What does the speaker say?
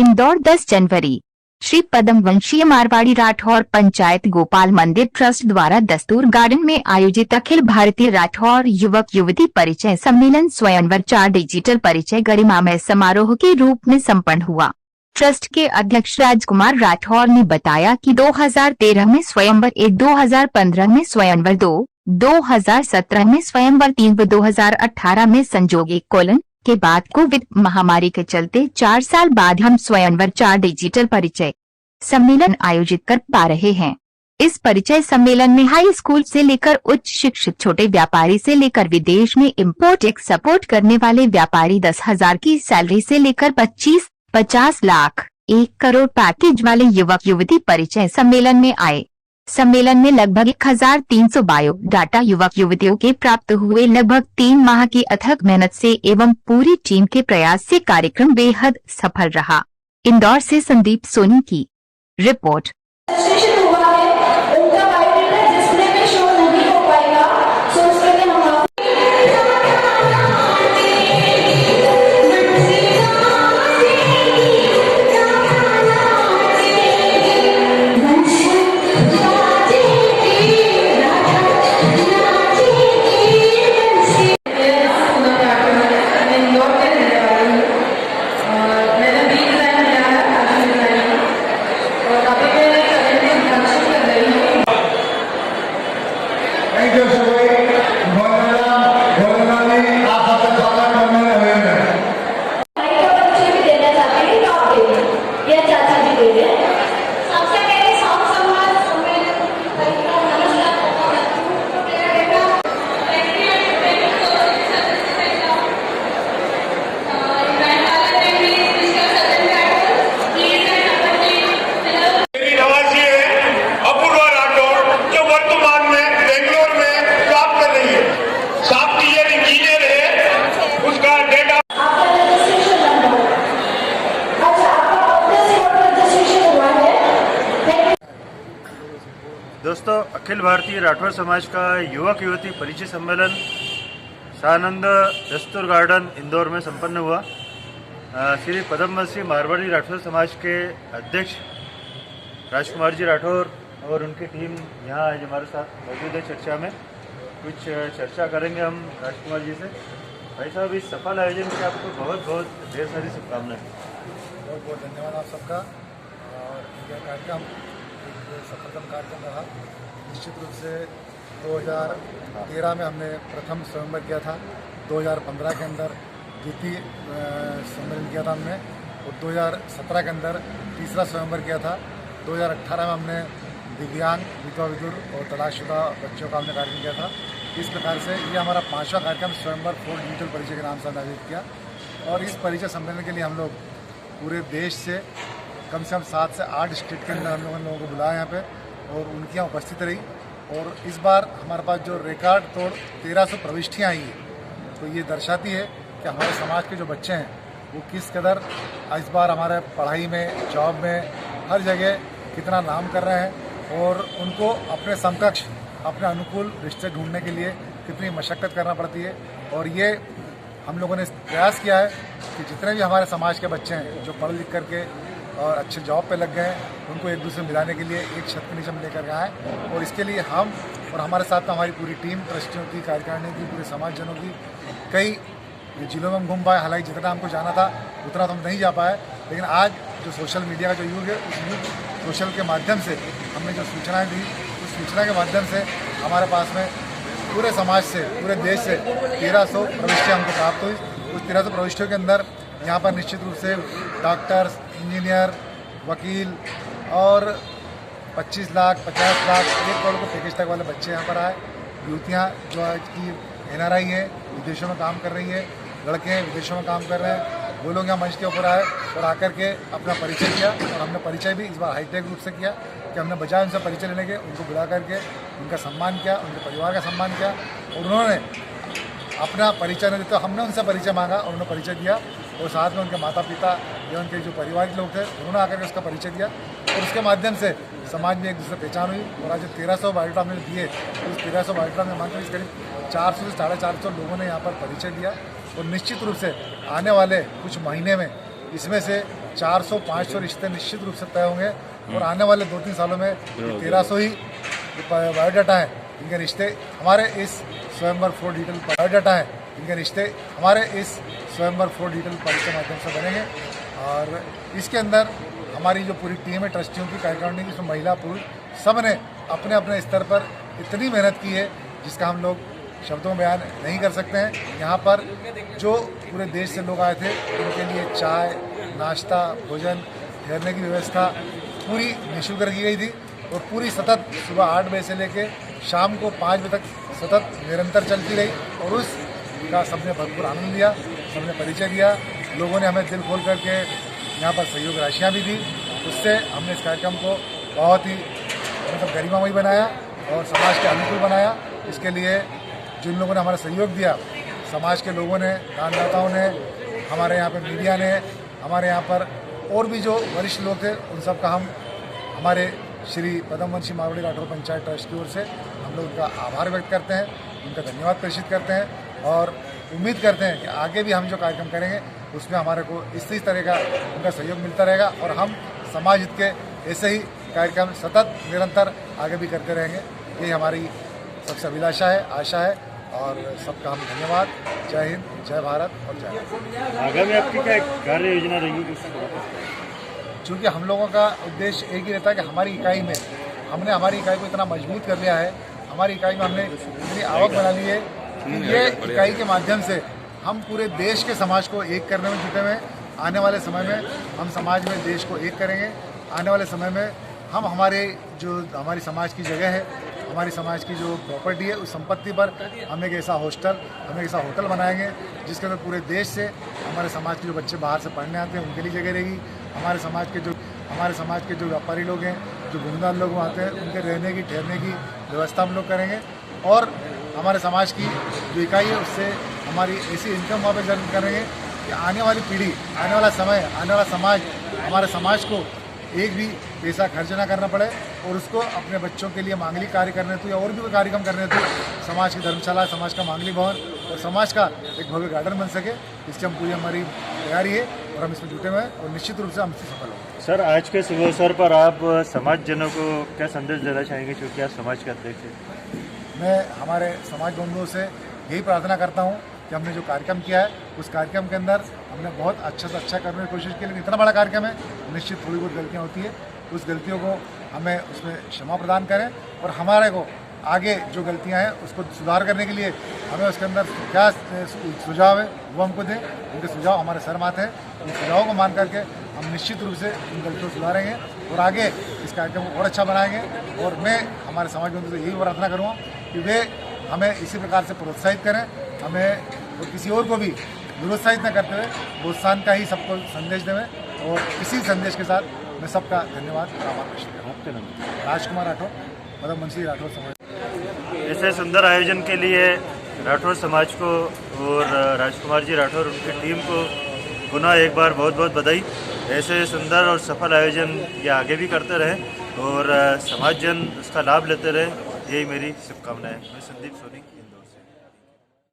इंदौर 10 जनवरी। श्री पद्मवंशीय मारवाड़ी राठौर पंचायत गोपाल मंदिर ट्रस्ट द्वारा दस्तूर गार्डन में आयोजित अखिल भारतीय राठौर युवक युवती परिचय सम्मेलन स्वयंवर 4 डिजिटल परिचय गरिमामय समारोह के रूप में संपन्न हुआ। ट्रस्ट के अध्यक्ष राजकुमार राठौर ने बताया कि 2013 में स्वयंवर 1, 2015 में स्वयंवर 2, 2017 में स्वयंवर 3 व 2018 में संजोग 1: के बाद कोविड महामारी के चलते 4 साल बाद हम स्वयंवर 4 डिजिटल परिचय सम्मेलन आयोजित कर पा रहे हैं। इस परिचय सम्मेलन में हाई स्कूल से लेकर उच्च शिक्षित, छोटे व्यापारी से लेकर विदेश में इम्पोर्ट एक्सपोर्ट करने वाले व्यापारी, 10,000 की सैलरी से लेकर 25-50 लाख 1 करोड़ पैकेज वाले युवक युवती परिचय सम्मेलन में आए। सम्मेलन में लगभग 1300 बायो डाटा युवक युवतियों के प्राप्त हुए। लगभग 3 माह की अथक मेहनत से एवं पूरी टीम के प्रयास से कार्यक्रम बेहद सफल रहा। इंदौर से संदीप सोनी की रिपोर्ट। दोस्तों, अखिल भारतीय राठौर समाज का युवक युवती परिचय सम्मेलन सानंद दस्तूर गार्डन इंदौर में संपन्न हुआ। श्री पद्मवंशीय मारवाड़ी राठौर समाज के अध्यक्ष राजकुमार जी राठौर और उनकी टीम यहाँ आज हमारे साथ मौजूद है। चर्चा में कुछ चर्चा करेंगे हम राजकुमार जी से। भाई साहब, इस सफल आयोजन के आपको बहुत बहुत ढेर सारी शुभकामनाएं। बहुत बहुत धन्यवाद आप सबका। और यह कार्यक्रम सफलतम कार्यक्रम रहा। निश्चित रूप से 2013 में हमने प्रथम स्वयंवर किया था, 2015 के अंदर द्वितीय सम्मेलन किया था हमने, और 2017 के अंदर तीसरा स्वयंवर किया था। 2018 में हमने दिव्यांग, विधवा विधुर और तलाकशुदा बच्चों का हमने कार्यक्रम किया था। इस प्रकार से ये हमारा 5वां कार्यक्रम स्वयंवर 4 डिजिटल परिचय के नाम से आयोजित किया। और इस परिचय सम्मेलन के लिए हम लोग पूरे देश से कम 7 से 8 स्टेट के अंदर हम लोगों को बुलाया यहाँ पे, और उनकी यहाँ उपस्थित रही। और इस बार हमारे पास जो रिकॉर्ड तोड़ 1300 प्रविष्टियाँ आई है, तो ये दर्शाती है कि हमारे समाज के जो बच्चे हैं वो किस कदर इस बार हमारे पढ़ाई में, जॉब में, हर जगह कितना नाम कर रहे हैं, और उनको अपने समकक्ष, अपने अनुकूल रिश्ते ढूंढने के लिए कितनी मशक्क़त करना पड़ती है। और ये हम लोगों ने प्रयास किया है कि जितने भी हमारे समाज के बच्चे हैं जो पढ़ लिख करके और अच्छे जॉब पे लग गए हैं, उनको एक दूसरे मिलाने के लिए एक छत के नीचे में लेकर आए। और इसके लिए हम और हमारे साथ हमारी पूरी टीम, ट्रस्टियों की, कार्यकारिणी की, पूरे समाजजनों की, कई जिलों में हम घूम पाए। हालांकि जितना हमको जाना था उतना तो हम नहीं जा पाए, लेकिन आज जो सोशल मीडिया का जो युग है, उस युग सोशल के माध्यम से हमने जो सूचनाएँ दी, उस सूचना के माध्यम से हमारे पास में पूरे समाज से, पूरे देश से 1300 प्रविष्टियाँ हमको प्राप्त हुई। उस 1300 प्रविष्टियों के अंदर यहाँ पर निश्चित रूप से डॉक्टर्स, इंजीनियर, वकील और 25 लाख, 50 लाख, 1 करोड़ के पैकेज तक वाले बच्चे यहाँ पर आए। युवतियाँ जो आज की NRI है, विदेशों में काम कर रही है, लड़के विदेशों में काम कर रहे हैं, वो लोग यहाँ मंच के ऊपर आए और आकर के अपना परिचय किया। और हमने परिचय भी इस बार हाईटेक रूप से किया कि हमने बजाय उनसे परिचय लेने के उनको बुला करके उनका सम्मान किया, उनके परिवार का सम्मान किया। और उन्होंने अपना परिचय नहीं देते, हमने उनसे परिचय मांगा और उन्होंने परिचय दिया। और साथ में उनके माता पिता या उनके जो परिवार के लोग थे, उन्होंने आकर के उसका परिचय दिया। और उसके माध्यम से समाज में एक दूसरे पहचान हुई। और आज 1300 बायोडाटा हमने दिए, तो उस 1300 बायोडाटा में मानकर करीब 400 से 450 लोगों ने यहाँ पर परिचय दिया। और निश्चित रूप से आने वाले कुछ महीने में इसमें से 400-500 रिश्ते निश्चित रूप से तय होंगे और आने वाले 2-3 सालों में 1300 ही बायोडाटा है इनके रिश्ते हमारे इस स्वयंवर 4 डिजिटल बायोडाटा है इनके रिश्ते हमारे इस स्वयंवर 4 डिजिटल पालिसी के माध्यम से बनेंगे। और इसके अंदर हमारी जो पूरी टीम है ट्रस्टियों की कार्यकारिणी की, इसमें महिला पुरुष सब ने अपने अपने स्तर पर इतनी मेहनत की है जिसका हम लोग शब्दों में बयान नहीं कर सकते हैं। यहाँ पर जो पूरे देश से लोग आए थे उनके लिए चाय, नाश्ता, भोजन, ठहरने की व्यवस्था पूरी निःशुल्क रखी गई थी और पूरी सतत सुबह 8 बजे से लेकर शाम को 5 बजे तक सतत निरंतर चलती रही और उसका सबने भरपूर आनंद लिया, सबने परिचय दिया। लोगों ने हमें दिल खोल करके यहाँ पर सहयोग राशियाँ भी दी। उससे हमने इस कार्यक्रम को बहुत ही मतलब गरिमामयी बनाया और समाज के अनुकूल बनाया। इसके लिए जिन लोगों ने हमारा सहयोग दिया, समाज के लोगों ने, दानदाताओं ने, हमारे यहाँ पर मीडिया ने, हमारे यहाँ पर और भी जो वरिष्ठ लोग थे, उन सब का हम हमारे श्री पदमवंशी मारवाड़ी राठौर पंचायत ट्रस्ट की ओर से हम लोग उनका आभार व्यक्त करते हैं, उनका धन्यवाद प्रेषित करते हैं और उम्मीद करते हैं कि आगे भी हम जो कार्यक्रम करेंगे उसमें हमारे को इसी तरह का उनका सहयोग मिलता रहेगा और हम समाज हित के ऐसे ही कार्यक्रम सतत निरंतर आगे भी करते रहेंगे। यही हमारी सबसे अभिलाषा है, आशा है और सबका हम धन्यवाद। जय हिंद, जय भारत और जय भारत। आगामी आपकी क्या कार्य योजना रहेगी? चूँकि हम लोगों का उद्देश्य एक ही रहता है कि हमारी इकाई में हमने हमारी इकाई को इतना मजबूत कर लिया है, हमारी इकाई में हमने इतनी आवक बना ली है कि ये इकाई के माध्यम से हम पूरे देश के समाज को एक करने में जुटे हुए। आने वाले समय में हम समाज में देश को एक करेंगे। आने वाले समय में हम हमारी समाज की जगह है, हमारी समाज की जो प्रॉपर्टी है उस संपत्ति पर हम एक ऐसा होटल बनाएंगे जिसके अंदर पूरे देश से हमारे समाज के जो बच्चे बाहर से पढ़ने आते हैं उनके लिए जगह रहेगी। हमारे समाज के जो व्यापारी लोग हैं, जो घूमदार लोग आते हैं, उनके रहने की, ठहरने की व्यवस्था हम लोग करेंगे और हमारे समाज की जो इकाई है उससे हमारी ऐसी इनकम वहाँ पर जनरेट करेंगे कि आने वाली पीढ़ी, आने वाला समय, आने वाला समाज, हमारे समाज को एक भी पैसा खर्च ना करना पड़े और उसको अपने बच्चों के लिए मांगलिक कार्य करने हेतु या और भी कोई कार्यक्रम करने हेतु समाज की धर्मशाला, समाज का मांगलिक भवन और समाज का एक भव्य गार्डन बन सके, इसकी हम पूरी हमारी तैयारी है और हम इसमें जुटे हुए हैं और निश्चित रूप से हम इससे सफल होंगे। सर, आज के शुभ अवसर पर आप समाजजनों को क्या संदेश देना चाहेंगे, क्योंकि आप समाज के अध्यक्ष हैं? मैं हमारे समाज बंधुओं से यही प्रार्थना करता हूँ कि हमने जो कार्यक्रम किया है उस कार्यक्रम के अंदर हमने बहुत अच्छा से अच्छा करने की कोशिश की, लेकिन इतना बड़ा कार्यक्रम है, निश्चित थोड़ी बहुत गलतियाँ होती है। उस गलतियों को हमें उसमें क्षमा प्रदान करें और हमारे को आगे जो गलतियाँ हैं उसको सुधार करने के लिए हमें उसके अंदर क्या सुझाव है वो हमको दें। उनके सुझाव हमारे सर माथे हैं, उन सुझावों को मान करके हम निश्चित रूप से इन गलतियों को सुधारेंगे और आगे इस कार्यक्रम को और अच्छा बनाएंगे। और मैं हमारे समाज बंधुओं से यही प्रार्थना करूँगा कि वे हमें इसी प्रकार से प्रोत्साहित करें, हमें और किसी और को भी निरुत्साहित न करते हुए प्रोत्साहन का ही सबको संदेश दें और इसी संदेश के साथ मैं सबका धन्यवाद और आभार व्यक्त करता हूँ। राजकुमार राठौर, पदमवंशी राठौर समाज। ऐसे सुंदर आयोजन के लिए राठौर समाज को और राजकुमार जी राठौर उनकी टीम को पुनः एक बार बहुत बहुत बधाई। ऐसे सुंदर और सफल आयोजन ये आगे भी करते रहें और समाजजन उसका लाभ लेते रहें, यही मेरी शुभकामनाएं। मैं संदीप सोनी।